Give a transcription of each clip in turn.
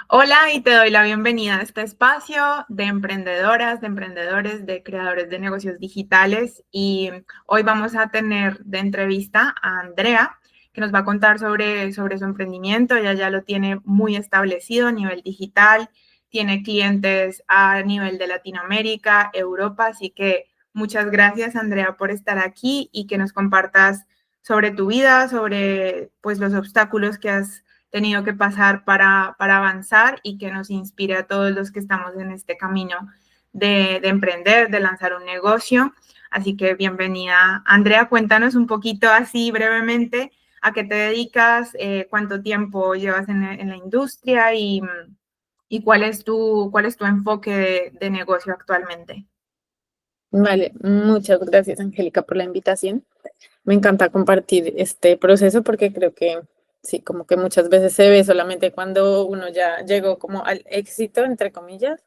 Hola y te doy la bienvenida a este espacio de emprendedoras, de emprendedores, de creadores de negocios digitales y hoy vamos a tener de entrevista a Andrea que nos va a contar sobre su emprendimiento. Ella ya lo tiene muy establecido a nivel digital, tiene clientes a nivel de Latinoamérica, Europa, así que muchas gracias Andrea por estar aquí y que nos compartas sobre tu vida, sobre pues los obstáculos que has tenido que pasar para avanzar y que nos inspire a todos los que estamos en este camino de emprender, de lanzar un negocio. Así que bienvenida, Andrea. Cuéntanos un poquito así brevemente a qué te dedicas, cuánto tiempo llevas en la industria y cuál es tu enfoque de negocio actualmente. Vale, muchas gracias, Angélica, por la invitación. Me encanta compartir este proceso porque creo que sí, como que muchas veces se ve solamente cuando uno ya llegó como al éxito, entre comillas,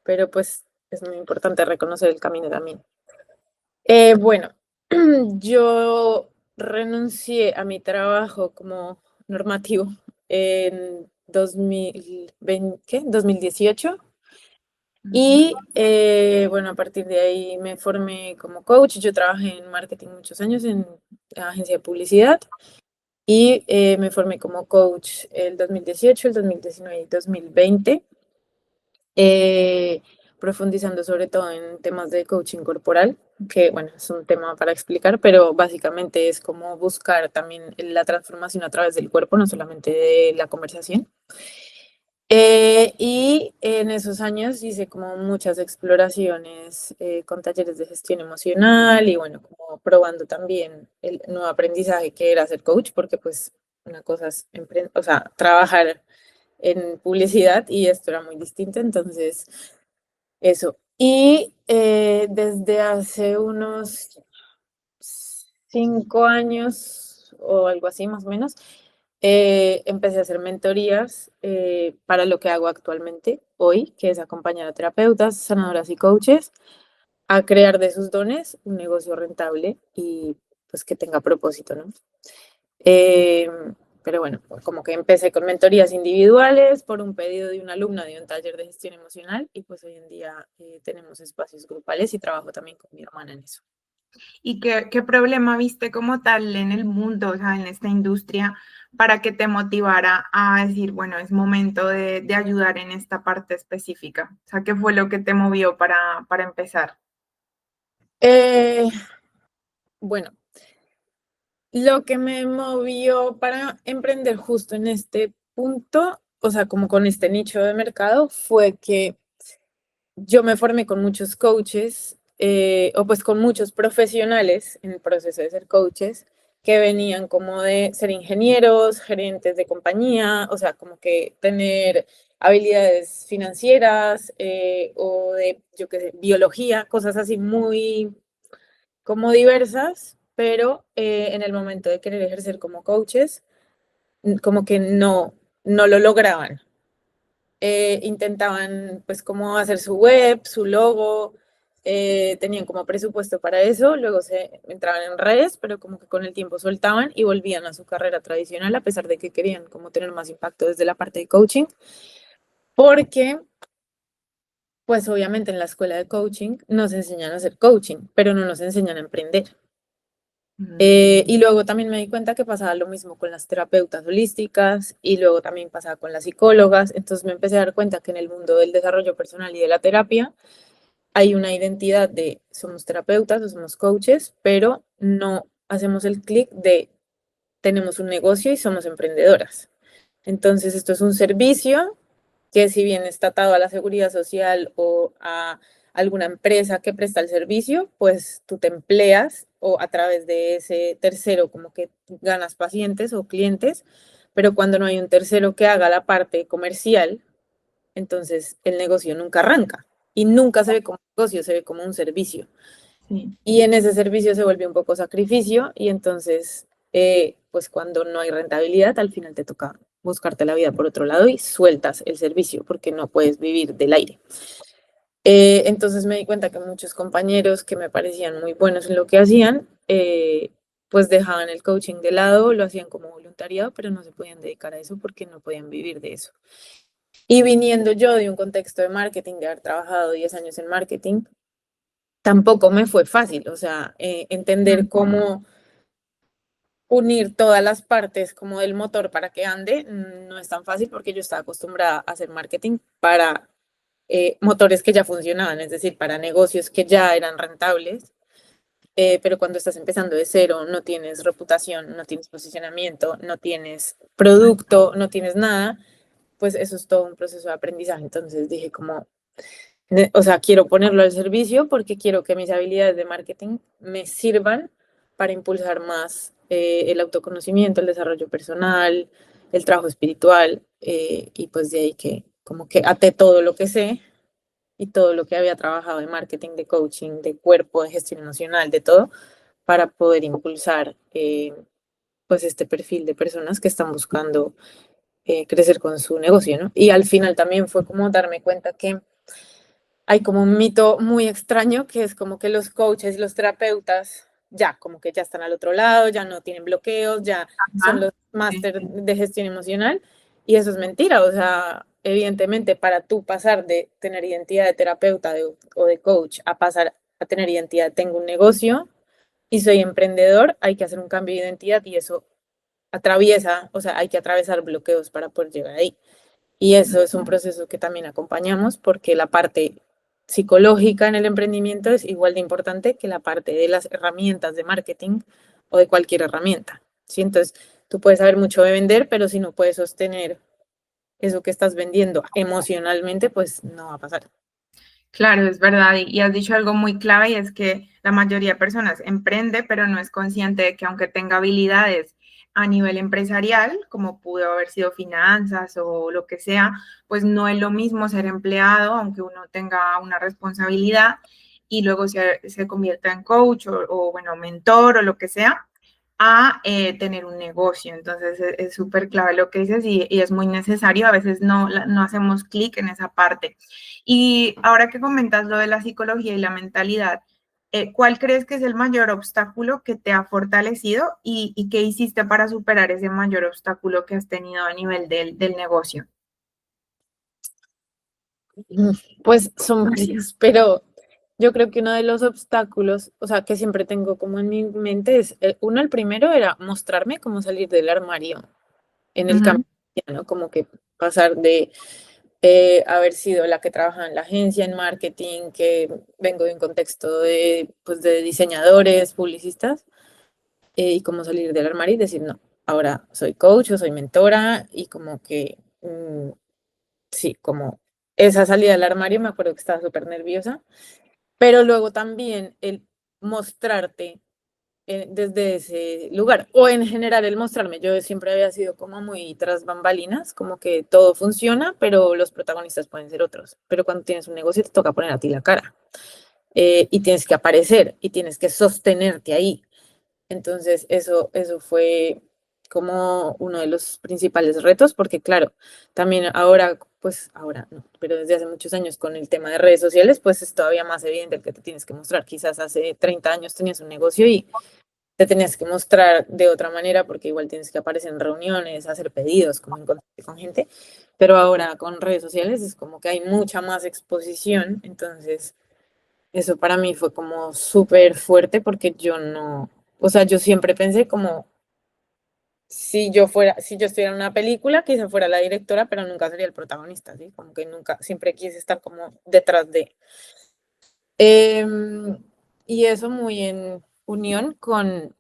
pero pues es muy importante reconocer el camino también. Bueno, yo renuncié a mi trabajo como normativo en 2020, ¿qué? 2018. Y bueno, a partir de ahí me formé como coach. Yo trabajé en marketing muchos años en agencia de publicidad y me formé como coach el 2018, el 2019 y 2020, eh, profundizando sobre todo en temas de coaching corporal, que bueno, es un tema para explicar, pero básicamente es como buscar también la transformación a través del cuerpo, no solamente de la conversación. Y en esos años hice como muchas exploraciones con talleres de gestión emocional y bueno, como probando también el nuevo aprendizaje que era ser coach, porque pues una cosa es o sea, trabajar en publicidad y esto era muy distinto, entonces eso. Y desde hace unos 5 años o algo así más o menos, empecé a hacer mentorías para lo que hago actualmente hoy, que es acompañar a terapeutas, sanadoras y coaches a crear de sus dones un negocio rentable y pues que tenga propósito, ¿no? Eh, pero bueno, como que empecé con mentorías individuales por un pedido de una alumna de un taller de gestión emocional y pues hoy en día tenemos espacios grupales y trabajo también con mi hermana en eso. ¿Y qué problema viste como tal en el mundo, o sea, en esta industria, para que te motivara a decir, bueno, es momento de ayudar en esta parte específica? O sea, ¿qué fue lo que te movió para empezar? Eh, bueno, lo que me movió para emprender justo en este punto, o sea, como con este nicho de mercado, fue que yo me formé con muchos coaches, o pues con muchos profesionales en el proceso de ser coaches, que venían como de ser ingenieros, gerentes de compañía, o sea, como que tener habilidades financieras o de, yo qué sé, biología, cosas así muy como diversas, pero en el momento de querer ejercer como coaches, como que no lo lograban. Intentaban pues como hacer su web, su logo, tenían como presupuesto para eso, luego se entraban en redes, pero como que con el tiempo soltaban y volvían a su carrera tradicional a pesar de que querían como tener más impacto desde la parte de coaching, porque pues obviamente en la escuela de coaching nos enseñan a hacer coaching, pero no nos enseñan a emprender. Y luego también me di cuenta que pasaba lo mismo con las terapeutas holísticas y luego también pasaba con las psicólogas. Entonces me empecé a dar cuenta que en el mundo del desarrollo personal y de la terapia hay una identidad de somos terapeutas o somos coaches, pero no hacemos el clic de tenemos un negocio y somos emprendedoras. Entonces esto es un servicio que si bien está atado a la seguridad social o a alguna empresa que presta el servicio, pues tú te empleas o a través de ese tercero como que ganas pacientes o clientes, pero cuando no hay un tercero que haga la parte comercial, entonces el negocio nunca arranca y nunca se ve como un negocio, se ve como un servicio. Sí. Y en ese servicio se vuelve un poco sacrificio y entonces, pues cuando no hay rentabilidad, al final te toca buscarte la vida por otro lado y sueltas el servicio porque no puedes vivir del aire. Entonces me di cuenta que muchos compañeros que me parecían muy buenos en lo que hacían, pues dejaban el coaching de lado, lo hacían como voluntariado, pero no se podían dedicar a eso porque no podían vivir de eso. Y viniendo yo de un contexto de marketing, de haber trabajado 10 años en marketing, tampoco me fue fácil, o sea, entender cómo unir todas las partes como del motor para que ande no es tan fácil porque yo estaba acostumbrada a hacer marketing para motores que ya funcionaban, es decir, para negocios que ya eran rentables, pero cuando estás empezando de cero, no tienes reputación, no tienes posicionamiento, no tienes producto, no tienes nada, pues eso es todo un proceso de aprendizaje. Entonces dije como, o sea, quiero ponerlo al servicio porque quiero que mis habilidades de marketing me sirvan para impulsar más el autoconocimiento, el desarrollo personal, el trabajo espiritual, y pues de ahí que como que até todo lo que sé y todo lo que había trabajado de marketing, de coaching, de cuerpo, de gestión emocional, de todo, para poder impulsar pues este perfil de personas que están buscando crecer con su negocio, ¿no? Y al final también fue como darme cuenta que hay como un mito muy extraño que es como que los coaches y los terapeutas ya, como que ya están al otro lado, ya no tienen bloqueos, ya son Ajá, los sí. máster de gestión emocional y eso es mentira, o sea, evidentemente para tú pasar de tener identidad de terapeuta o de coach a pasar a tener identidad, tengo un negocio y soy emprendedor, hay que hacer un cambio de identidad y eso atraviesa, o sea, hay que atravesar bloqueos para poder llegar ahí. Y eso es un proceso que también acompañamos porque la parte psicológica en el emprendimiento es igual de importante que la parte de las herramientas de marketing o de cualquier herramienta. ¿Sí? Entonces, tú puedes saber mucho de vender, pero si no puedes sostener eso que estás vendiendo emocionalmente, pues no va a pasar. Claro, es verdad. Y has dicho algo muy clave y es que la mayoría de personas emprende, pero no es consciente de que aunque tenga habilidades a nivel empresarial, como pudo haber sido finanzas o lo que sea, pues no es lo mismo ser empleado, aunque uno tenga una responsabilidad y luego se convierta en coach o, bueno, mentor o lo que sea, a tener un negocio. Entonces es súper clave lo que dices y es muy necesario. A veces no hacemos clic en esa parte. Y ahora que comentas lo de la psicología y la mentalidad, ¿cuál crees que es el mayor obstáculo que te ha fortalecido y qué hiciste para superar ese mayor obstáculo que has tenido a nivel del negocio? Pues son varios, pero yo creo que uno de los obstáculos, o sea, que siempre tengo como en mi mente es, uno, el primero era mostrarme cómo salir del armario en el camino, Ujú, ¿no? Como que pasar de haber sido la que trabaja en la agencia, en marketing, que vengo de un contexto de, pues, de diseñadores, publicistas, y cómo salir del armario y decir, no, ahora soy coach o soy mentora y como que, sí, como esa salida del armario, me acuerdo que estaba súper nerviosa, pero luego también el mostrarte desde ese lugar. O en general el mostrarme, yo siempre había sido como muy tras bambalinas, como que todo funciona, pero los protagonistas pueden ser otros. Pero cuando tienes un negocio te toca poner a ti la cara y tienes que aparecer y tienes que sostenerte ahí. Entonces eso fue como uno de los principales retos, porque claro, también ahora, pues ahora no, pero desde hace muchos años con el tema de redes sociales, pues es todavía más evidente el que te tienes que mostrar. Quizás hace 30 años tenías un negocio y te tenías que mostrar de otra manera porque igual tienes que aparecer en reuniones, hacer pedidos, como encontrarte con gente, pero ahora con redes sociales es como que hay mucha más exposición, entonces eso para mí fue como súper fuerte porque yo no, o sea, yo siempre pensé como si yo estuviera en una película, quizá fuera la directora, pero nunca sería el protagonista, ¿sí? Como que nunca, siempre quise estar como detrás de. Em, y eso muy en unión con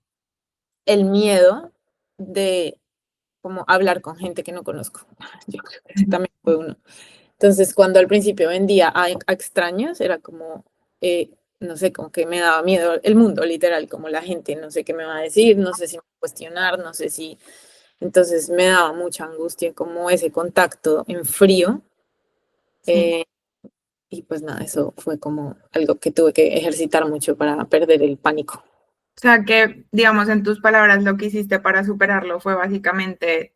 el miedo de como hablar con gente que no conozco. Yo creo que ese ujú. también fue uno. Entonces, cuando al principio vendía a extraños, era como, no sé, como que me daba miedo el mundo, literal, como la gente, no sé qué me va a decir, no sé si me va a cuestionar, no sé si... Entonces me daba mucha angustia como ese contacto en frío. Sí. eh, y pues nada, eso fue como algo que tuve que ejercitar mucho para perder el pánico. O sea que, digamos, en tus palabras, lo que hiciste para superarlo fue básicamente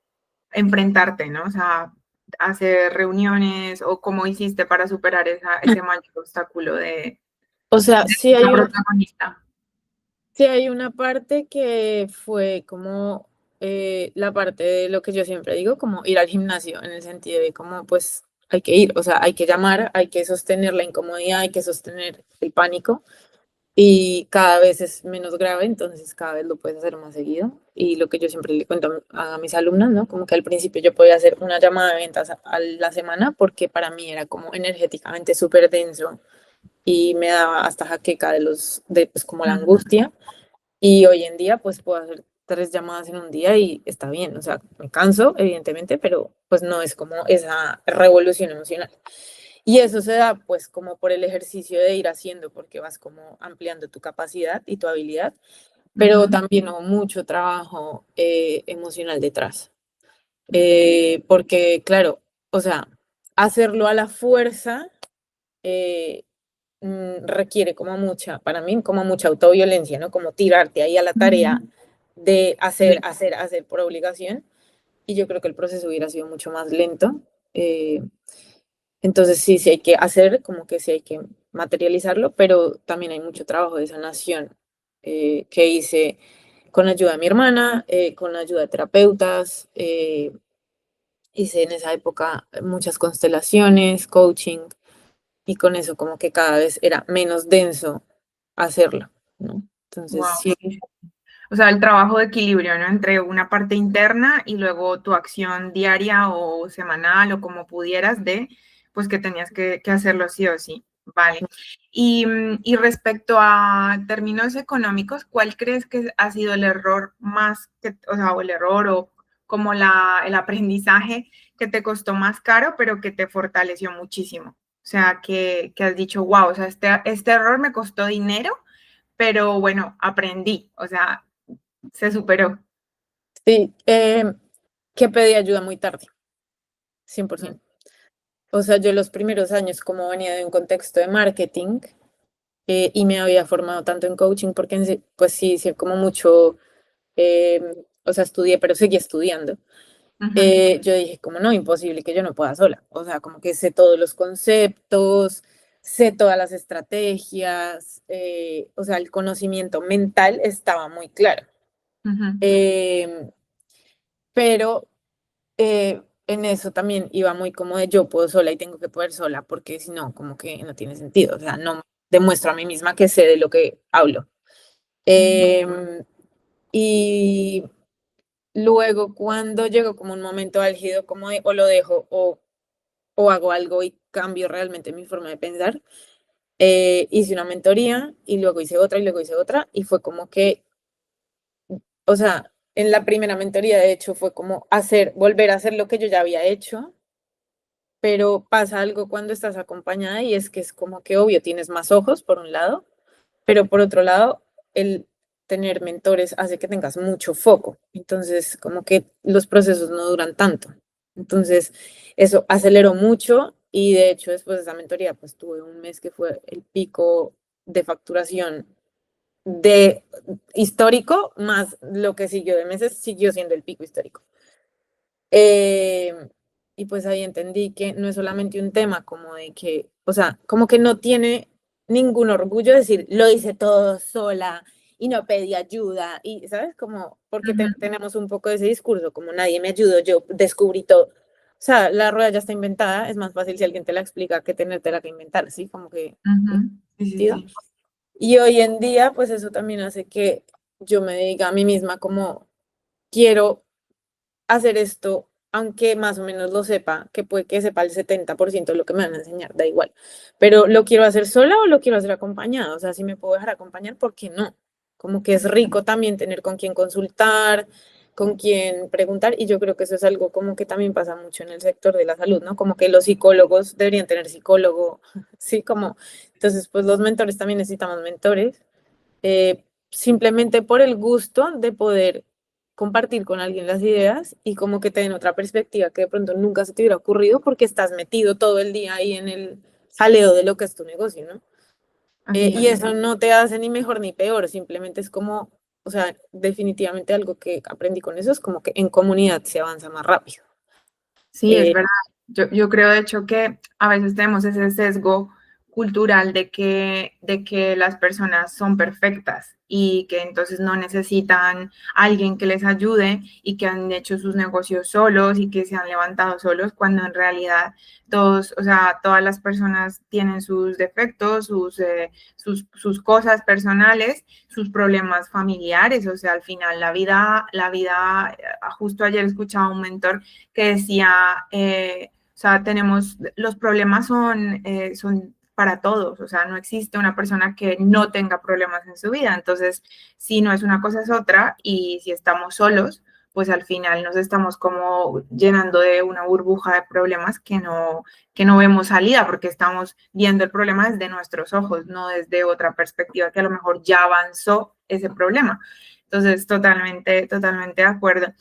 enfrentarte, ¿no? O sea, hacer reuniones o cómo hiciste para superar ese mayor obstáculo O sea, de la protagonista. sí hay una parte que fue como la parte de lo que yo siempre digo, como ir al gimnasio, en el sentido de como pues hay que ir, o sea, hay que llamar, hay que sostener la incomodidad, hay que sostener el pánico y cada vez es menos grave, entonces cada vez lo puedes hacer más seguido. Y lo que yo siempre le cuento a mis alumnas, ¿no? Como que al principio yo podía hacer una llamada de ventas a la semana porque para mí era como energéticamente súper denso y me daba hasta jaqueca de pues como la Ujú. angustia. Y hoy en día pues puedo hacer 3 llamadas en un día y está bien, o sea, me canso, evidentemente, pero pues no es como esa revolución emocional. Y eso se da pues como por el ejercicio de ir haciendo, porque vas como ampliando tu capacidad y tu habilidad, pero Ujú. también hubo mucho trabajo emocional detrás. Porque claro, o sea, hacerlo a la fuerza eh, requiere como mucha, para mí, como mucha autoviolencia, ¿no? Como tirarte ahí a la tarea Ujú. de hacer, Sí. hacer, hacer por obligación. Y yo creo que el proceso hubiera sido mucho más lento. eh, entonces sí, sí hay que hacer, como que sí hay que materializarlo, pero también hay mucho trabajo de sanación que hice con ayuda de mi hermana, con ayuda de terapeutas. Hice en esa época muchas constelaciones, coaching, y con eso como que cada vez era menos denso hacerlo, ¿no? Entonces, Wow. sí, O sea, el trabajo de equilibrio, ¿no? Entre una parte interna y luego tu acción diaria o semanal o como pudieras de, pues que tenías que hacerlo sí o sí. Vale. Y respecto a términos económicos, ¿cuál crees que ha sido el error más, o sea, o el error o como el aprendizaje que te costó más caro, pero que te fortaleció muchísimo? O sea, que has dicho, wow, o sea, este error me costó dinero, pero bueno, aprendí, o sea, se superó. sí, que pedí ayuda muy tarde, 100%. O sea, yo los primeros años, como venía de un contexto de marketing y me había formado tanto en coaching, porque pues sí, hice como mucho, eh, o sea, estudié, pero seguí estudiando. Ujú. Yo dije, como no, imposible que yo no pueda sola. O sea, como que sé todos los conceptos, sé todas las estrategias, o sea, el conocimiento mental estaba muy claro. Ujú. Em, pero en eso también iba muy como de yo puedo sola y tengo que poder sola, porque si no, como que no tiene sentido. O sea, no demuestro a mí misma que sé de lo que hablo. Ujú. Em, y luego cuando llegó como un momento álgido, como de o lo dejo o hago algo y cambio realmente mi forma de pensar, hice una mentoría y luego hice otra y luego hice otra y fue como que, o sea, en la primera mentoría de hecho fue como hacer, volver a hacer lo que yo ya había hecho, pero pasa algo cuando estás acompañada y es que es como que obvio tienes más ojos por un lado, pero por otro lado, el tener mentores hace que tengas mucho foco. Entonces, como que los procesos no duran tanto. Entonces, eso aceleró mucho y de hecho después de esa mentoría, pues tuve un mes que fue el pico de facturación de histórico, más lo que siguió de meses, siguió siendo el pico histórico. Eh, y pues ahí entendí que no es solamente un tema como de que, o sea, como que no tiene ningún orgullo decir, lo hice todo sola y no pedí ayuda. Y, ¿sabes? Como, porque Ujú. tenemos un poco de ese discurso, como nadie me ayudó, yo descubrí todo. O sea, la rueda ya está inventada, es más fácil si alguien te la explica que tenértela que inventar, ¿sí? Como que no Ujú. Sí, tiene sí, sentido. sí. Y hoy en día, pues eso también hace que yo me diga a mí misma como, quiero hacer esto, aunque más o menos lo sepa, que puede que sepa el 70% de lo que me van a enseñar, da igual. Pero ¿lo quiero hacer sola o lo quiero hacer acompañada? O sea, si me puedo dejar acompañar, ¿por qué no? Como que es rico también tener con quién consultar, con quién preguntar, y yo creo que eso es algo como que también pasa mucho en el sector de la salud, ¿no? Como que los psicólogos deberían tener psicólogo, sí, como, entonces, pues los mentores también necesitamos mentores simplemente por el gusto de poder compartir con alguien las ideas y como que te den otra perspectiva que de pronto nunca se te hubiera ocurrido porque estás metido todo el día ahí en el jaleo de lo que es tu negocio, ¿no? Así Y es. eso no te hace ni mejor ni peor, simplemente es como, o sea, definitivamente algo que aprendí con eso es como que en comunidad se avanza más rápido. Sí, es Eh, verdad. Yo creo, de hecho, que a veces tenemos ese sesgo cultural de que las personas son perfectas y que entonces no necesitan a alguien que les ayude y que han hecho sus negocios solos y que se han levantado solos, cuando en realidad todos, o sea, todas las personas tienen sus defectos, sus cosas personales, sus problemas familiares. O sea, al final justo ayer escuchaba un mentor que decía, o sea, los problemas son para todos. O sea, no existe una persona que no tenga problemas en su vida. Entonces, si no es una cosa, es otra, y si estamos solos, pues al final nos estamos como llenando de una burbuja de problemas que no vemos salida, porque estamos viendo el problema desde nuestros ojos, no desde otra perspectiva que a lo mejor ya avanzó ese problema. Entonces, totalmente de acuerdo.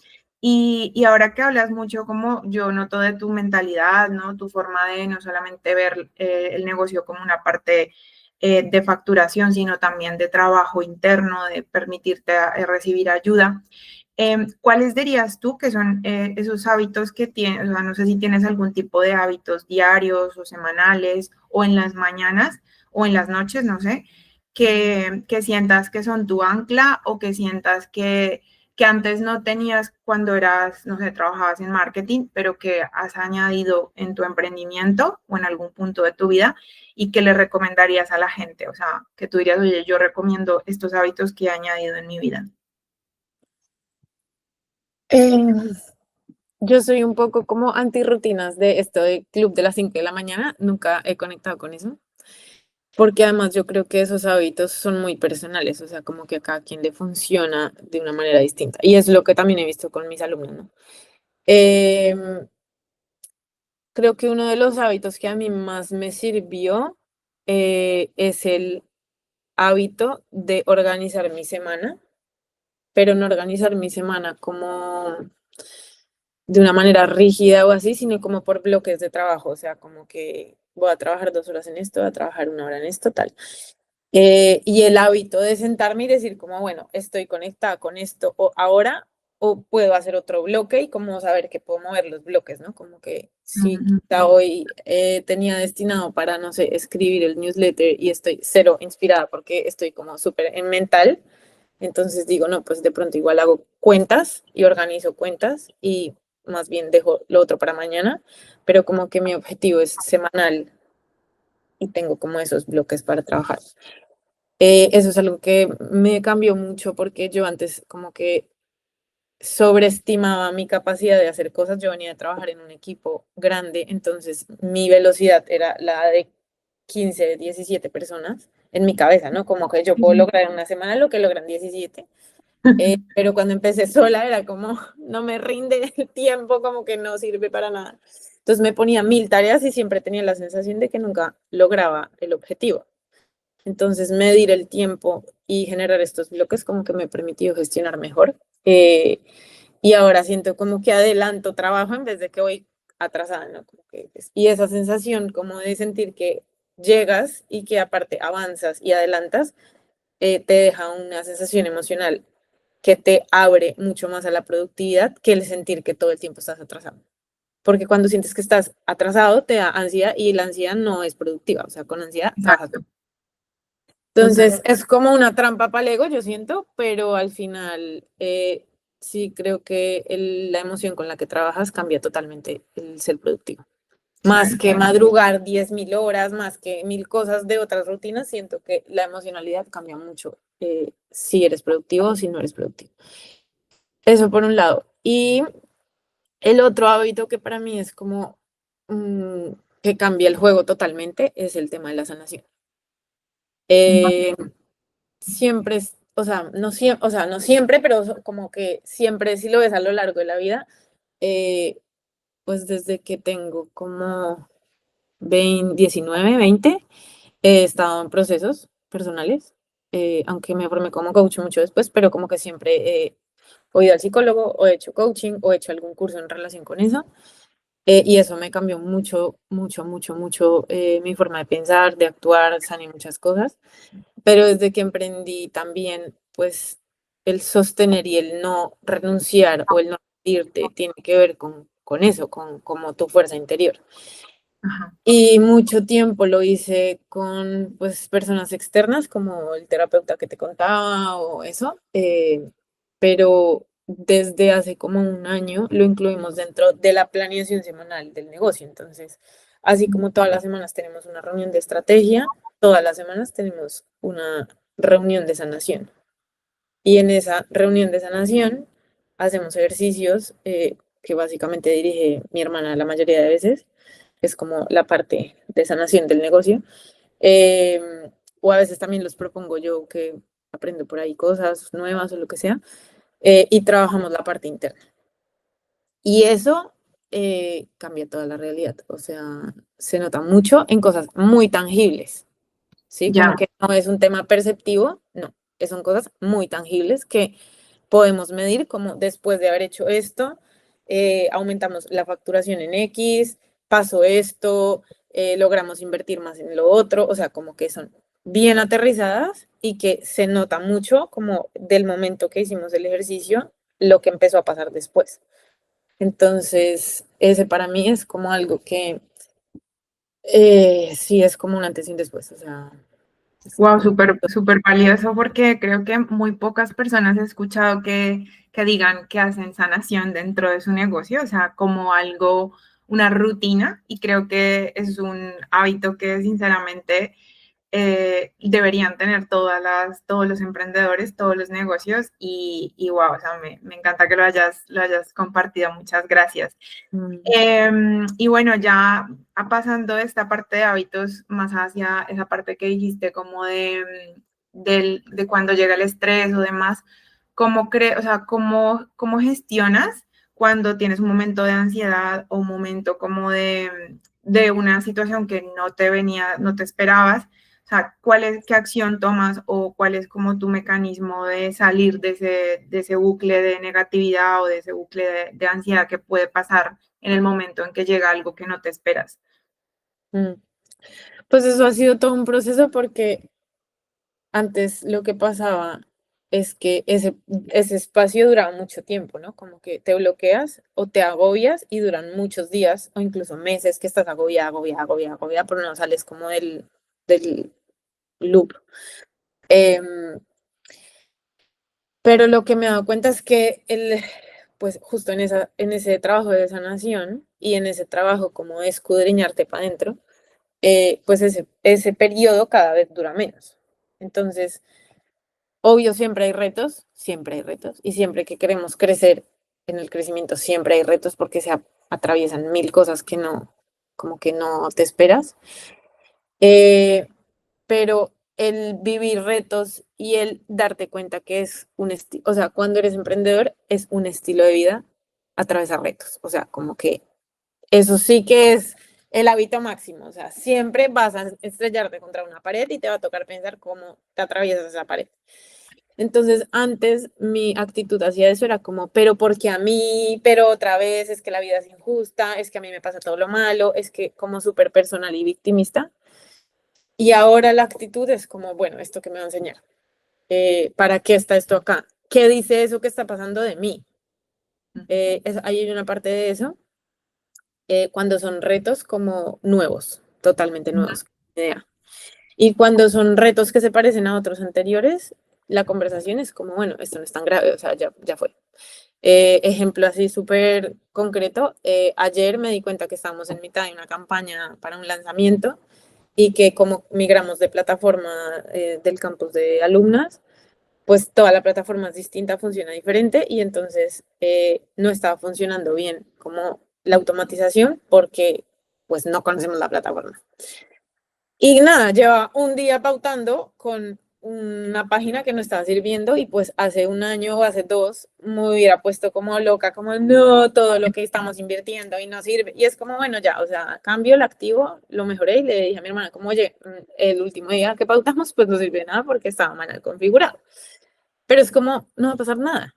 Y ahora que hablas mucho, como yo noto de tu mentalidad, ¿no? Tu forma de no solamente ver el negocio como una parte de facturación, sino también de trabajo interno, de permitirte recibir ayuda. ¿Cuáles dirías tú que son esos hábitos que tienes? O sea, no sé si tienes algún tipo de hábitos diarios o semanales o en las mañanas o en las noches, no sé, que sientas que son tu ancla o que sientas que antes no tenías cuando eras, no sé, trabajabas en marketing, pero que has añadido en tu emprendimiento o en algún punto de tu vida y que le recomendarías a la gente. O sea, que tú dirías, oye, yo recomiendo estos hábitos que he añadido en mi vida. Eh, yo soy un poco como antirrutinas de esto de club de las 5 de la mañana, nunca he conectado con eso, porque además yo creo que esos hábitos son muy personales, o sea, como que a cada quien le funciona de una manera distinta. Y es lo que también he visto con mis alumnos, ¿no? Em, Creo que uno de los hábitos que a mí más me sirvió es el hábito de organizar mi semana, pero no organizar mi semana como de una manera rígida o así, sino como por bloques de trabajo, o sea, como que voy a trabajar 2 horas en esto, voy a trabajar 1 hora en esto, tal. Y el hábito de sentarme y decir como, bueno, estoy conectada con esto o ahora, o puedo hacer otro bloque y como saber que puedo mover los bloques, ¿no? Como que si Ujú. quizá hoy tenía destinado para, no sé, escribir el newsletter y estoy cero inspirada porque estoy como súper en mental, entonces digo, no, pues de pronto igual hago cuentas y organizo cuentas y más bien dejo lo otro para mañana, pero como que mi objetivo es semanal y tengo como esos bloques para trabajar. Eso es algo que me cambió mucho porque yo antes como que sobreestimaba mi capacidad de hacer cosas. Yo venía a trabajar en un equipo grande, entonces mi velocidad era la de 15 17 personas en mi cabeza, ¿no? Como que yo puedo lograr en una semana lo que logran 17. Pero cuando empecé sola era como, no me rinde el tiempo, como que no sirve para nada. Entonces me ponía 1000 tareas y siempre tenía la sensación de que nunca lograba el objetivo. Entonces, medir el tiempo y generar estos bloques como que me permitió gestionar mejor. Y ahora siento como que adelanto trabajo en vez de que voy atrasada, ¿no? Como que, y esa sensación como de sentir que llegas y que aparte avanzas y adelantas, te deja una sensación emocional que te abre mucho más a la productividad que el sentir que todo el tiempo estás atrasado. Porque cuando sientes que estás atrasado, te da ansiedad y la ansiedad no es productiva, o sea, con ansiedad trabajas. Exacto. Total. Entonces, es como una trampa para el ego, yo siento, pero al final sí creo que la emoción con la que trabajas cambia totalmente el ser productivo. Más Claro. que madrugar 10.000 horas, más que mil cosas de otras rutinas, siento que la emocionalidad cambia mucho si eres productivo o si no eres productivo. Eso por un lado. Y el otro hábito que para mí es como que cambia el juego totalmente es el tema de la sanación. Eh, Siempre, o sea, no siempre, pero como que siempre, si lo ves a lo largo de la vida, eh, pues desde que tengo como 20, 19, 20, he estado en procesos personales, aunque me formé como coach mucho después, pero como que siempre he ido al psicólogo o he hecho coaching o he hecho algún curso en relación con eso. Y eso me cambió mucho, mucho, mucho, mucho mi forma de pensar, de actuar, sané muchas cosas. Pero desde que emprendí también, pues el sostener y el no renunciar o el no rendirte tiene que ver con eso, con como tu fuerza interior. Ajá. Y mucho tiempo lo hice con pues personas externas como el terapeuta que te contaba o eso, pero desde hace como un año lo incluimos dentro de la planeación semanal del negocio. Entonces, así como todas las semanas tenemos una reunión de estrategia, todas las semanas tenemos una reunión de sanación. Y en esa reunión de sanación hacemos ejercicios que básicamente dirige mi hermana la mayoría de veces, es como la parte de sanación del negocio. em, o a veces también los propongo yo que aprendo por ahí cosas nuevas o lo que sea, y trabajamos la parte interna. Y eso cambia toda la realidad, o sea, se nota mucho en cosas muy tangibles, ¿sí? Como Ya. que no es un tema perceptivo, no, son cosas muy tangibles que podemos medir como después de haber hecho esto, aumentamos la facturación en X, pasó esto, logramos invertir más en lo otro, o sea, como que son bien aterrizadas y que se nota mucho como del momento que hicimos el ejercicio, lo que empezó a pasar después. Entonces, ese para mí es como algo que sí es como un antes y un después, o sea, es Wow, como... súper, súper valioso porque creo que muy pocas personas he escuchado que digan que hacen sanación dentro de su negocio, o sea, como algo, una rutina, y creo que es un hábito que sinceramente deberían tener todos los emprendedores, todos los negocios, y wow, o sea, me encanta que lo hayas compartido, muchas gracias. Mm, Y bueno, ya pasando de esta parte de hábitos más hacia esa parte que dijiste como de cuando llega el estrés o demás, o sea, cómo gestionas cuando tienes un momento de ansiedad o un momento como de una situación que no te esperabas? O sea, qué acción tomas o cuál es como tu mecanismo de salir de ese bucle de negatividad o de ese bucle de ansiedad que puede pasar en el momento en que llega algo que no te esperas? mm. Pues eso ha sido todo un proceso porque antes lo que pasaba es que ese espacio duraba mucho tiempo, ¿no? Como que te bloqueas o te agobias y duran muchos días o incluso meses que estás agobiada, agobiada, agobiada, agobiada, pero no sales como del loop. Em, pero lo que me he dado cuenta es que pues justo en ese trabajo de sanación y en ese trabajo como de escudriñarte para adentro, pues ese periodo cada vez dura menos. Entonces, obvio, siempre hay retos, y siempre que queremos crecer en el crecimiento, siempre hay retos porque atraviesan mil cosas que no, como que no te esperas. Eh, pero el vivir retos y el darte cuenta que es un estilo, o sea, cuando eres emprendedor es un estilo de vida atravesar retos, o sea, como que eso sí que es el hábito máximo, o sea, siempre vas a estrellarte contra una pared y te va a tocar pensar cómo te atraviesas esa pared. Entonces, antes mi actitud hacia eso era como, pero porque a mí, pero otra vez, es que la vida es injusta, es que a mí me pasa todo lo malo, es que como súper personal y victimista. Y ahora la actitud es como, bueno, ¿esto que me va a enseñar? ¿Para qué está esto acá? ¿Qué dice eso que está pasando de mí? Ahí hay una parte de eso, cuando son retos como nuevos, totalmente nuevos. Idea. Y cuando son retos que se parecen a otros anteriores, la conversación es como, bueno, esto no es tan grave, o sea, ya fue. Ejemplo así súper concreto, ayer me di cuenta que estábamos en mitad de una campaña para un lanzamiento y que como migramos de plataforma del campus de alumnas, pues toda la plataforma es distinta, funciona diferente y entonces no estaba funcionando bien como la automatización porque pues no conocemos la plataforma. Y nada, lleva un día pautando con una página que no estaba sirviendo y pues hace un año o hace dos me hubiera puesto como loca, como no, todo lo que estamos invirtiendo y no sirve. Y es como, bueno, ya, o sea, cambio el activo, lo mejoré y le dije a mi hermana, como, oye, el último día que pautamos pues no sirve de nada porque estaba mal configurado. Pero es como, no va a pasar nada.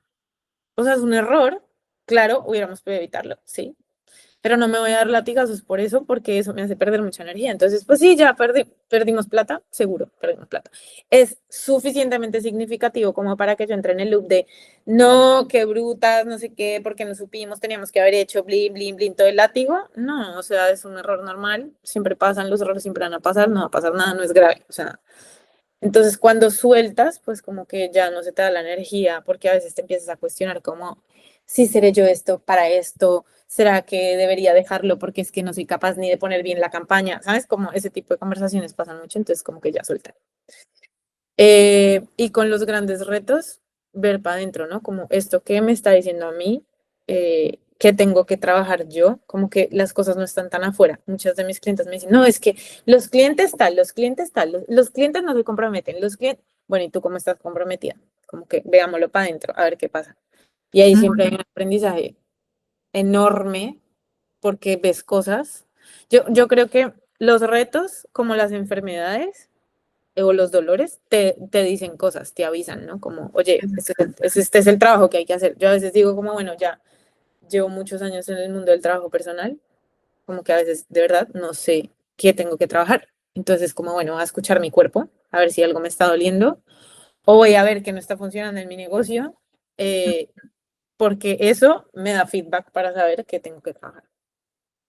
O sea, es un error, claro, hubiéramos podido evitarlo, sí, pero no me voy a dar latigazos por eso, porque eso me hace perder mucha energía. Entonces, pues sí, ya perdimos plata, seguro, perdimos plata. Es suficientemente significativo como para que yo entre en el loop de, no, qué brutas, no sé qué, porque no supimos, teníamos que haber hecho blin, blin, blin todo el látigo. No, o sea, es un error normal, siempre pasan, los errores siempre van a pasar, no va a pasar nada, no es grave, o sea. Entonces, cuando sueltas, pues como que ya no se te da la energía, porque a veces te empiezas a cuestionar como, si seré yo esto para esto, ¿será que debería dejarlo porque es que no soy capaz ni de poner bien la campaña? ¿Sabes? Como ese tipo de conversaciones pasan mucho, entonces como que ya suelta. Y con los grandes retos, ver para adentro, ¿no? Como esto que me está diciendo a mí, que tengo que trabajar yo, como que las cosas no están tan afuera. Muchas de mis clientes me dicen, no, es que los clientes tal, los clientes no se comprometen, los clientes, bueno, ¿y tú cómo estás comprometida? Como que veámoslo para adentro, a ver qué pasa. Y ahí siempre hay un aprendizaje enorme porque ves cosas. Yo creo que los retos, como las enfermedades, o los dolores te dicen cosas, te avisan, ¿no? Como, oye, este es el trabajo que hay que hacer. Yo a veces digo como, bueno, ya llevo muchos años en el mundo del trabajo personal, como que a veces de verdad no sé qué tengo que trabajar. Entonces, como, bueno, voy a escuchar mi cuerpo, a ver si algo me está doliendo, o voy a ver que no está funcionando en mi negocio, eh, porque eso me da feedback para saber qué tengo que trabajar.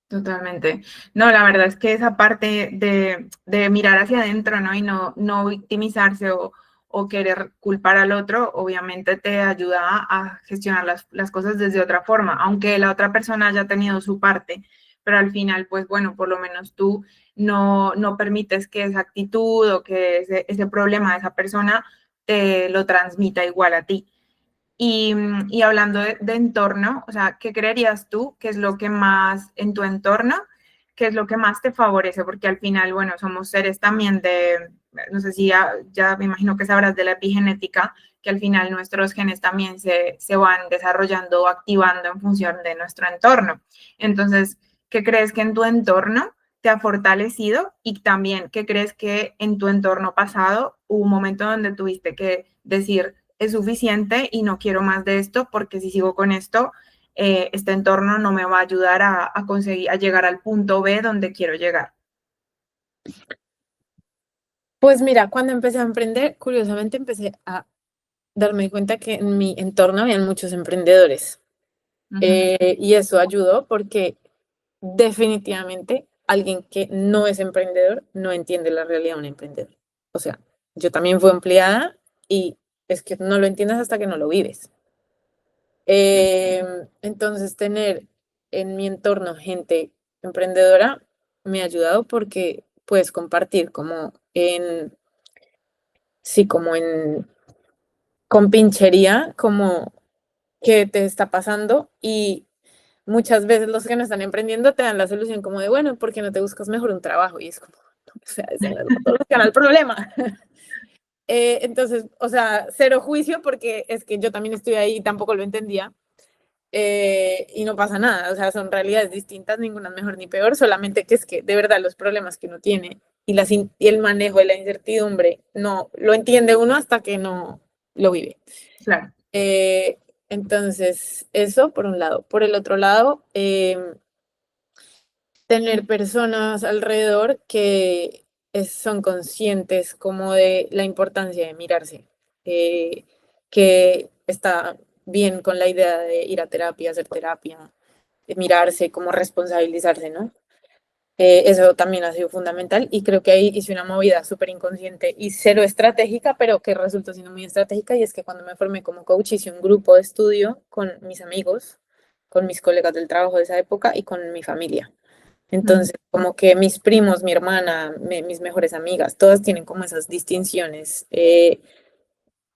Totalmente. No, la verdad es que esa parte de mirar hacia adentro, ¿no? Y no victimizarse o querer culpar al otro, obviamente te ayuda a gestionar las cosas desde otra forma, aunque la otra persona haya tenido su parte, pero al final, pues bueno, por lo menos tú no permites que esa actitud o que ese problema de esa persona te lo transmita igual a ti. Y hablando de entorno, o sea, ¿qué creerías tú que es lo que más en tu entorno, qué es lo que más te favorece? Porque al final, bueno, somos seres también de, no sé si ya me imagino que sabrás de la epigenética, que al final nuestros genes también se van desarrollando o activando en función de nuestro entorno. Entonces, ¿qué crees que en tu entorno te ha fortalecido? Y también, ¿qué crees que en tu entorno pasado hubo un momento donde tuviste que decir, es suficiente y no quiero más de esto porque si sigo con esto, este entorno no me va a ayudar a conseguir, a llegar al punto B donde quiero llegar? Pues mira, cuando empecé a emprender, curiosamente empecé a darme cuenta que en mi entorno habían muchos emprendedores. Uh -huh. Y eso ayudó porque definitivamente alguien que no es emprendedor no entiende la realidad de un emprendedor. O sea, yo también fui empleada y es que no lo entiendes hasta que no lo vives. Entonces, tener en mi entorno gente emprendedora me ha ayudado porque puedes compartir como en, sí, como en, con pinchería, como qué te está pasando y muchas veces los que no están emprendiendo te dan la solución como de, bueno, ¿por qué no te buscas mejor un trabajo? Y es como, o sea, ese no es la solución al problema. Entonces, o sea, cero juicio porque es que yo también estoy ahí y tampoco lo entendía. Y no pasa nada, o sea, son realidades distintas, ninguna es mejor ni peor, solamente que es que de verdad los problemas que uno tiene y el manejo de la incertidumbre no lo entiende uno hasta que no lo vive. Claro. Eh, entonces, eso por un lado. Por el otro lado, tener personas alrededor que son conscientes como de la importancia de mirarse, eh, que está bien con la idea de ir a terapia, hacer terapia, de mirarse, como responsabilizarse, ¿no? Eso también ha sido fundamental y creo que ahí hice una movida súper inconsciente y cero estratégica, pero que resultó siendo muy estratégica y es que cuando me formé como coach hice un grupo de estudio con mis amigos, con mis colegas del trabajo de esa época y con mi familia. Mm. Entonces, como que mis primos, mi hermana, mis mejores amigas, todas tienen como esas distinciones,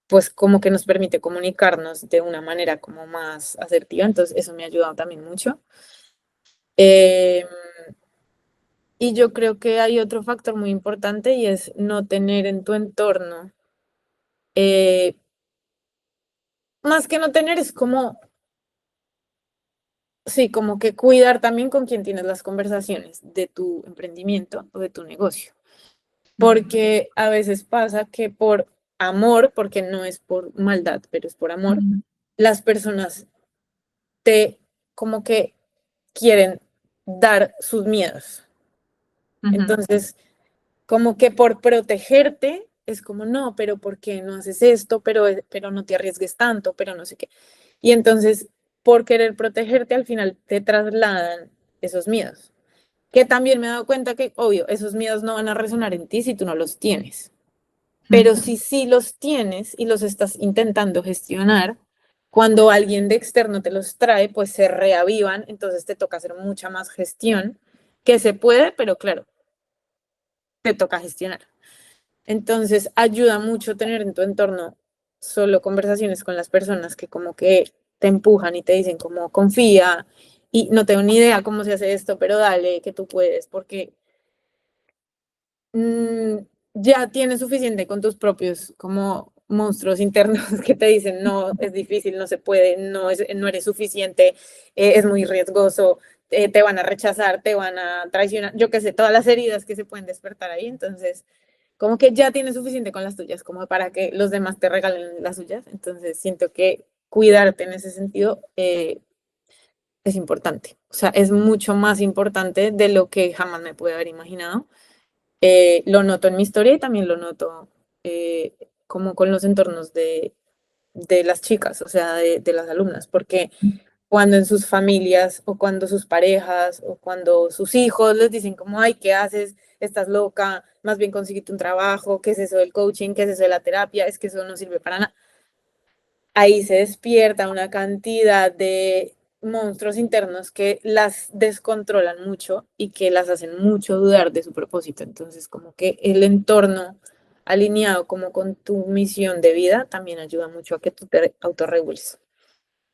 pues como que nos permite comunicarnos de una manera como más asertiva, entonces eso me ha ayudado también mucho. Eh, y yo creo que hay otro factor muy importante y es no tener en tu entorno, eh, más que no tener, es como, sí, como que cuidar también con quién tienes las conversaciones de tu emprendimiento o de tu negocio. Porque a veces pasa que por amor, porque no es por maldad, pero es por amor, Mm. las personas te como que quieren dar sus miedos. Ujú. Entonces, como que por protegerte, es como, no, pero ¿por qué no haces esto? Pero no te arriesgues tanto, pero no sé qué. Y entonces, por querer protegerte, al final te trasladan esos miedos. Que también me he dado cuenta que, obvio, esos miedos no van a resonar en ti si tú no los tienes. Pero si sí los tienes y los estás intentando gestionar, cuando alguien de externo te los trae, pues se reavivan, entonces te toca hacer mucha más gestión, que se puede, pero claro, te toca gestionar. Entonces ayuda mucho tener en tu entorno solo conversaciones con las personas que como que te empujan y te dicen como confía y no tengo ni idea cómo se hace esto, pero dale, que tú puedes, porque mm, ya tienes suficiente con tus propios como monstruos internos que te dicen no, es difícil, no se puede, no eres suficiente, es muy riesgoso, te van a rechazar, te van a traicionar, yo qué sé, todas las heridas que se pueden despertar ahí, entonces como que ya tienes suficiente con las tuyas como para que los demás te regalen las suyas, entonces siento que cuidarte en ese sentido es importante, o sea, es mucho más importante de lo que jamás me pude haber imaginado. Lo noto en mi historia y también lo noto eh, como con los entornos de las chicas, o sea, de las alumnas, porque cuando en sus familias o cuando sus parejas o cuando sus hijos les dicen como, ay, ¿qué haces? Estás loca, más bien consíguete un trabajo, ¿qué es eso del coaching? ¿Qué es eso de la terapia? Es que eso no sirve para nada. Ahí se despierta una cantidad de monstruos internos que las descontrolan mucho y que las hacen mucho dudar de su propósito. Entonces, como que el entorno alineado como con tu misión de vida también ayuda mucho a que tú te autorregules.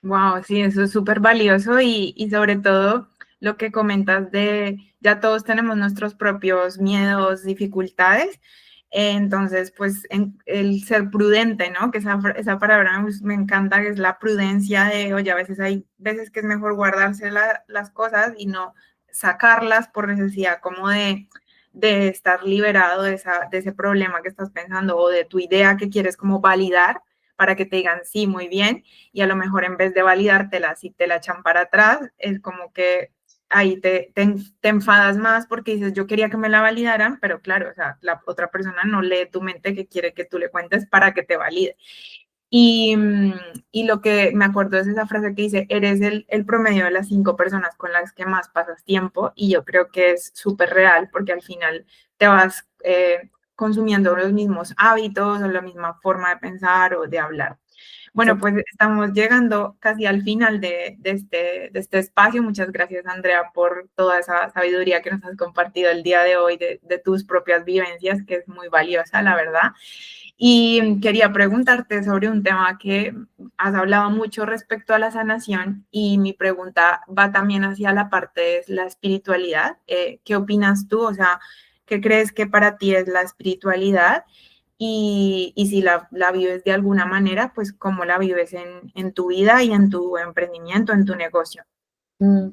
Wow, sí, eso es súper valioso y sobre todo lo que comentas de ya todos tenemos nuestros propios miedos, dificultades, entonces pues el ser prudente, ¿no? Que esa palabra me encanta, que es la prudencia de, oye, a veces hay veces que es mejor guardarse las cosas y no sacarlas por necesidad como de estar liberado de ese problema que estás pensando o de tu idea que quieres como validar para que te digan sí, muy bien y a lo mejor en vez de validártela, si te la echan para atrás, es como que ahí te enfadas más porque dices, yo quería que me la validaran, pero claro, o sea, la otra persona no lee tu mente que quiere que tú le cuentes para que te valide. Y, y lo que me acuerdo es esa frase que dice, eres el promedio de las 5 personas con las que más pasas tiempo y yo creo que es súper real porque al final te vas consumiendo los mismos hábitos o la misma forma de pensar o de hablar. Bueno, pues estamos llegando casi al final de este espacio. Muchas gracias, Andrea, por toda esa sabiduría que nos has compartido el día de hoy de tus propias vivencias, que es muy valiosa, la verdad. Y quería preguntarte sobre un tema que has hablado mucho respecto a la sanación y mi pregunta va también hacia la parte de la espiritualidad. ¿Qué opinas tú? O sea, ¿qué crees que para ti es la espiritualidad? Y si la vives de alguna manera, pues cómo la vives en tu vida y en tu emprendimiento, en tu negocio. Mm.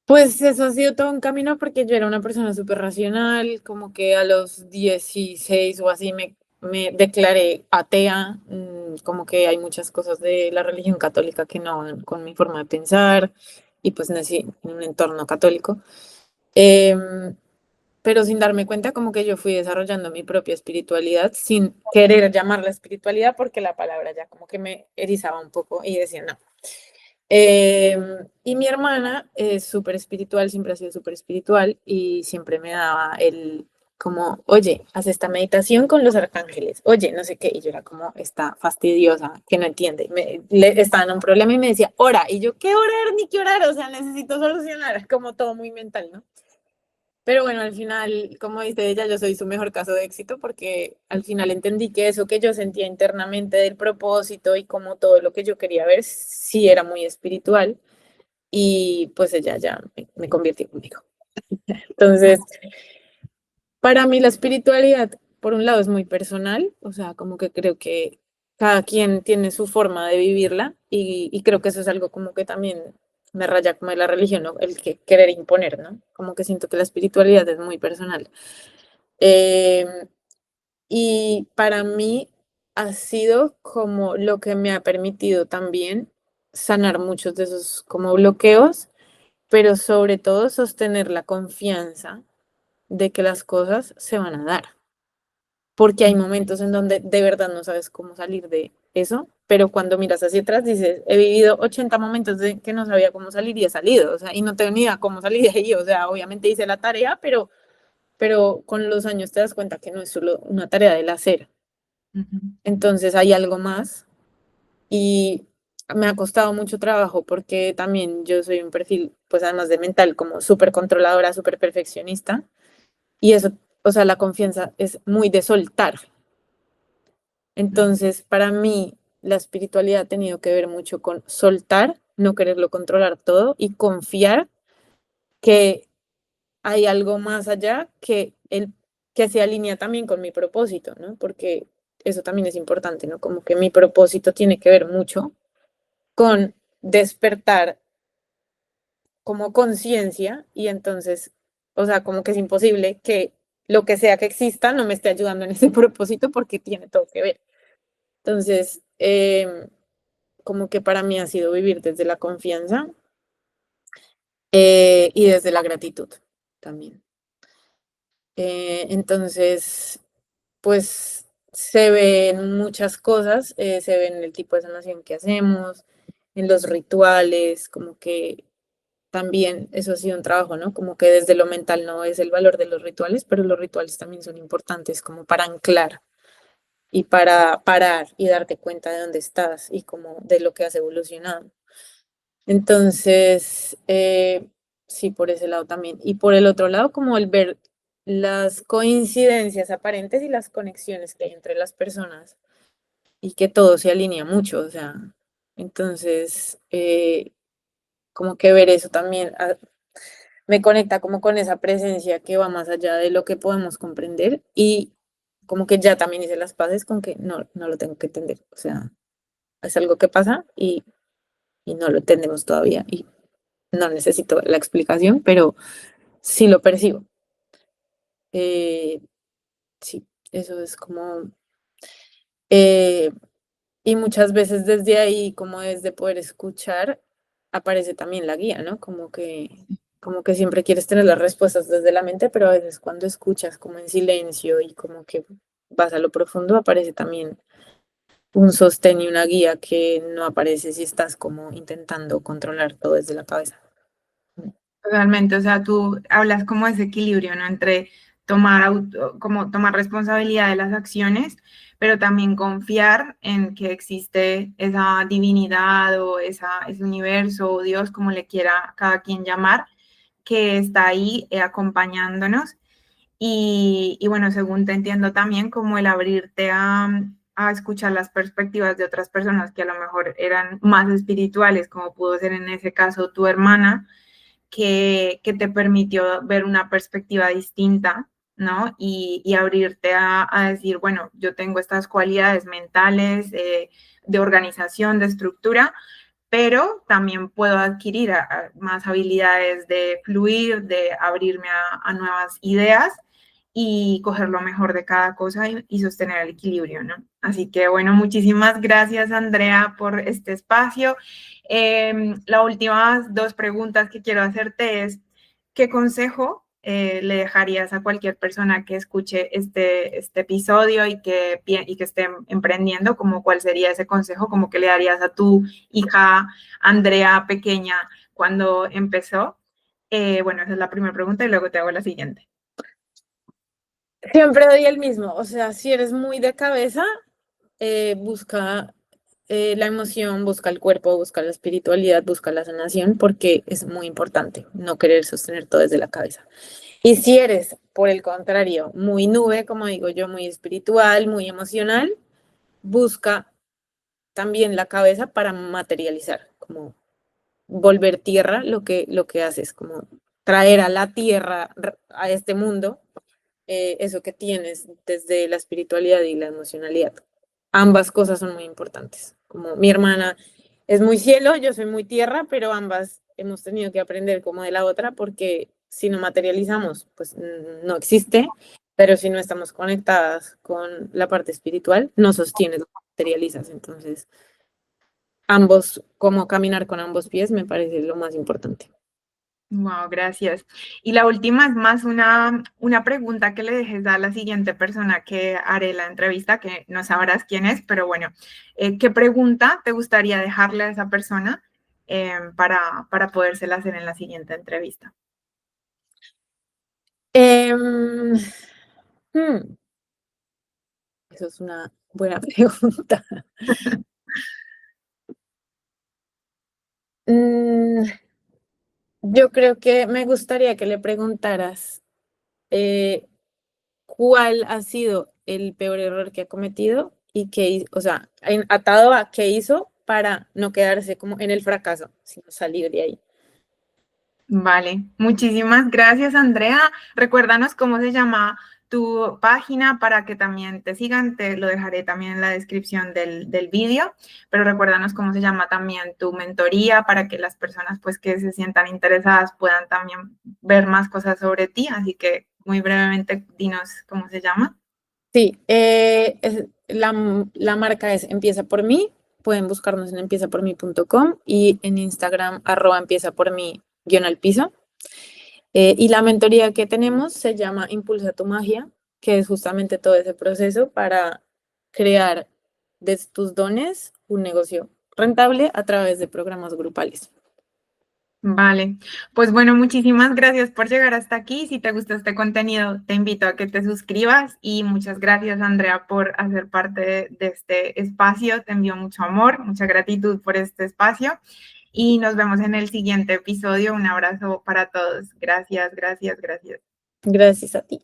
Pues eso ha sido todo un camino porque yo era una persona súper racional, como que a los 16 o así me declaré atea, como que hay muchas cosas de la religión católica que no van con mi forma de pensar y pues nací en un entorno católico. Em, pero sin darme cuenta como que yo fui desarrollando mi propia espiritualidad sin querer llamarla espiritualidad porque la palabra ya como que me erizaba un poco y decía no. Y mi hermana es súper espiritual, siempre ha sido súper espiritual y siempre me daba el como, oye, haz esta meditación con los arcángeles, oye, no sé qué, y yo era como, está fastidiosa, que no entiende, le estaba en un problema y me decía, ora, y yo, ¿qué orar ni qué orar? O sea, necesito solucionar, como todo muy mental, ¿no? Pero bueno, al final, como dice ella, yo soy su mejor caso de éxito porque al final entendí que eso que yo sentía internamente del propósito y como todo lo que yo quería ver, sí era muy espiritual y pues ella ya me convirtió conmigo. Entonces, para mí la espiritualidad, por un lado, es muy personal, o sea, como que creo que cada quien tiene su forma de vivirla y creo que eso es algo como que también me raya como de la religión, ¿no? El que querer imponer, ¿no? Como que siento que la espiritualidad es muy personal. Em, y para mí ha sido como lo que me ha permitido también sanar muchos de esos como bloqueos pero sobre todo sostener la confianza de que las cosas se van a dar, porque hay momentos en donde de verdad no sabes cómo salir de eso, pero cuando miras hacia atrás dices, he vivido 80 momentos de que no sabía cómo salir y he salido, o sea, y no tengo ni idea cómo salir de ahí, o sea, obviamente hice la tarea, pero con los años te das cuenta que no es solo una tarea del hacer, Ujú. entonces hay algo más y me ha costado mucho trabajo porque también yo soy un perfil, pues además de mental, como súper controladora, súper perfeccionista. Y eso, o sea, la confianza es muy de soltar. Entonces, para mí, la espiritualidad ha tenido que ver mucho con soltar, no quererlo controlar todo y confiar que hay algo más allá que se alinea también con mi propósito, ¿no? Porque eso también es importante, ¿no? Como que mi propósito tiene que ver mucho con despertar como conciencia y entonces, o sea, como que es imposible que lo que sea que exista no me esté ayudando en ese propósito porque tiene todo que ver. Entonces, como que para mí ha sido vivir desde la confianza y desde la gratitud también. Entonces, pues se ve en muchas cosas, se ve en el tipo de sanación que hacemos, en los rituales, como que también eso ha sido un trabajo, ¿no? Como que desde lo mental no es el valor de los rituales, pero los rituales también son importantes como para anclar y para parar y darte cuenta de dónde estás y como de lo que has evolucionado. Entonces, sí, por ese lado también. Y por el otro lado, como el ver las coincidencias aparentes y las conexiones que hay entre las personas y que todo se alinea mucho, o sea, entonces, como que ver eso también me conecta como con esa presencia que va más allá de lo que podemos comprender y como que ya también hice las paces con que no lo tengo que entender, o sea, es algo que pasa y no lo entendemos todavía y no necesito la explicación, pero sí lo percibo. Eh, sí, eso es como, eh, y muchas veces desde ahí, como desde poder escuchar, aparece también la guía, ¿no? Como que siempre quieres tener las respuestas desde la mente, pero a veces cuando escuchas como en silencio y como que vas a lo profundo, aparece también un sostén y una guía que no aparece si estás como intentando controlar todo desde la cabeza. Realmente, o sea, tú hablas como ese equilibrio, ¿no? Entre tomar como tomar responsabilidad de las acciones, pero también confiar en que existe esa divinidad o ese universo o Dios, como le quiera cada quien llamar, que está ahí acompañándonos. Y bueno, según te entiendo también, como el abrirte a escuchar las perspectivas de otras personas que a lo mejor eran más espirituales, como pudo ser en ese caso tu hermana, que te permitió ver una perspectiva distinta, ¿no? Y abrirte a decir, bueno, yo tengo estas cualidades mentales, de organización, de estructura, pero también puedo adquirir más habilidades de fluir, de abrirme a nuevas ideas y coger lo mejor de cada cosa y sostener el equilibrio, ¿no? Así que bueno, muchísimas gracias, Andrea, por este espacio. Las últimas dos preguntas que quiero hacerte es, ¿qué consejo le dejarías a cualquier persona que escuche este episodio y que esté emprendiendo? Como cuál sería ese consejo, como que le darías a tu hija Andrea pequeña cuando empezó? Bueno, esa es la primera pregunta y luego te hago la siguiente. Siempre doy el mismo, o sea, si eres muy de cabeza, busca la emoción, busca el cuerpo, busca la espiritualidad, busca la sanación, porque es muy importante no querer sostener todo desde la cabeza. Y si eres, por el contrario, muy nube, como digo yo, muy espiritual, muy emocional, busca también la cabeza para materializar, como volver tierra lo que haces, como traer a la tierra, a este mundo, eso que tienes desde la espiritualidad y la emocionalidad. Ambas cosas son muy importantes. Como mi hermana es muy cielo, yo soy muy tierra, pero ambas hemos tenido que aprender como de la otra porque si no materializamos, pues no existe, pero si no estamos conectadas con la parte espiritual, no sostienes, no materializas. Entonces, ambos, como caminar con ambos pies, me parece lo más importante. Wow, gracias. Y la última es más una pregunta que le dejes a la siguiente persona que haré la entrevista, que no sabrás quién es, pero bueno, ¿qué pregunta te gustaría dejarle a esa persona para podérsela hacer en la siguiente entrevista? Em, hmm, Eso es una buena pregunta. Mm, yo creo que me gustaría que le preguntaras eh, cuál ha sido el peor error que ha cometido y o sea, atado a qué hizo para no quedarse como en el fracaso, sino salir de ahí. Vale, muchísimas gracias, Andrea. Recuérdanos cómo se llama tu página para que también te sigan. Te lo dejaré también en la descripción del vídeo, pero recuérdanos cómo se llama también tu mentoría para que las personas pues que se sientan interesadas puedan también ver más cosas sobre ti. Así que muy brevemente dinos cómo se llama. Sí, la marca es Empieza por mí. Pueden buscarnos en empiezapormí.com y en Instagram @empieza por mí _ al piso. Y la mentoría que tenemos se llama Impulsa tu magia, que es justamente todo ese proceso para crear de tus dones un negocio rentable a través de programas grupales. Vale, pues bueno, muchísimas gracias por llegar hasta aquí. Si te gusta este contenido, te invito a que te suscribas y muchas gracias, Andrea, por hacer parte de este espacio. Te envío mucho amor, mucha gratitud por este espacio y nos vemos en el siguiente episodio. Un abrazo para todos. Gracias, gracias, gracias. Gracias a ti.